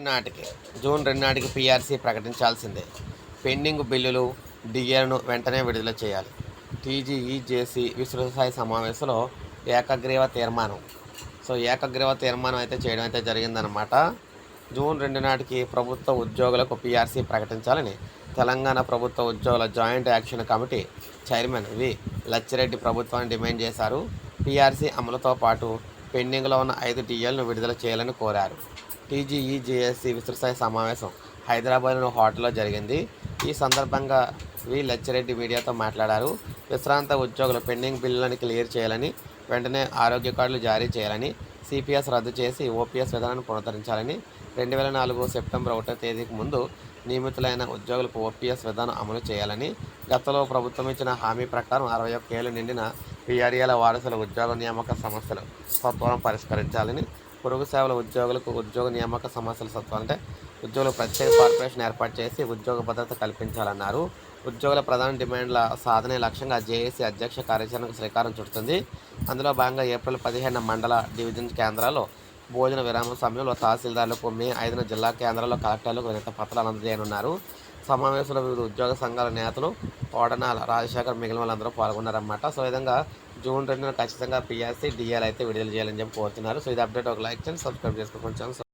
నాటికి జూన్ 2 నాటికి PRC ప్రకటించాల్సిందే. Pending బిల్లులు, డిఏలను వెంటనే విడుదల చేయాలి. టీజీఈజేసీ విస్తృతస్థాయి సమావేశంలో ఏకగ్రీవ తీర్మానం. ఏకగ్రీవ తీర్మానం అయితే చేయడం అయితే జరిగిందనమాట. జూన్ 2 నాటికి ప్రభుత్వ ఉద్యోగులకు పీఆర్సీ ప్రకటించాలని తెలంగాణ ప్రభుత్వ ఉద్యోగుల joint action committee chairman Lachireddy ప్రభుత్వాన్ని డిమాండ్ చేశారు. పీఆర్సీ అమలుతో పాటు పెండింగ్లో ఉన్న 5 డిఏలను విడుదల చేయాలని కోరారు. టీజీఈజేఏసీ విస్తృతస్థాయి సమావేశం హైదరాబాద్లోని హోటల్లో జరిగింది. ఈ సందర్భంగా లచ్చిరెడ్డి మీడియాతో మాట్లాడారు. విశ్రాంత ఉద్యోగుల పెండింగ్ బిల్లులను క్లియర్ చేయాలని, వెంటనే ఆరోగ్య కార్డులు జారీ చేయాలని, సిపిఎస్ రద్దు చేసి ఓపీఎస్ విధానాన్ని పునరుద్ధరించాలని, 2004 సెప్టెంబర్ 1వ తేదీకి ముందు నియమితులైన ఉద్యోగులకు ఓపీఎస్ విధానం అమలు చేయాలని, గతంలో ప్రభుత్వం ఇచ్చిన హామీ ప్రకారం 61 ఏళ్లు నిండిన పీఆర్ఏల వారసుల ఉద్యోగ నియామక సమస్యలు సత్వరం పరిష్కరించాలని, పొరుగు సేవల ఉద్యోగులకు ఉద్యోగ నియామక సమస్యల అంటే ఉద్యోగులకు ప్రత్యేక కార్పొరేషన్ ఏర్పాటు చేసి ఉద్యోగ భద్రత కల్పించాలన్నారు. ఉద్యోగుల ప్రధాన డిమాండ్ల సాధనే లక్ష్యంగా జేఏసీ అధ్యక్ష కార్యాచరణకు శ్రీకారం చుడుతుంది. అందులో భాగంగా ఏప్రిల్ 15 మండల డివిజన్ కేంద్రాల్లో భోజన విరామం సమయంలో తహసీల్దార్లకు, మే 5 జిల్లా కేంద్రాల్లో కలెక్టర్లకు వినతి పత్రాలు అందజేయనున్నారు. సమావేశంలో వివిధ ఉద్యోగ సంఘాల నేతలు, కోడనాల రాజశేఖర్ మిగిలిన వాళ్ళందరూ పాల్గొన్నారన్నమాట. ఈ విధంగా జూన్ 2న ఖచ్చితంగా పీఆర్సీ, డిఏలు అయితే విడుదల చేయాలని చెప్పి కోరుతున్నారు. ఇది అప్డేట్. ఒక లైక్ చేయండి, సబ్స్క్రైబ్ చేసుకోండి.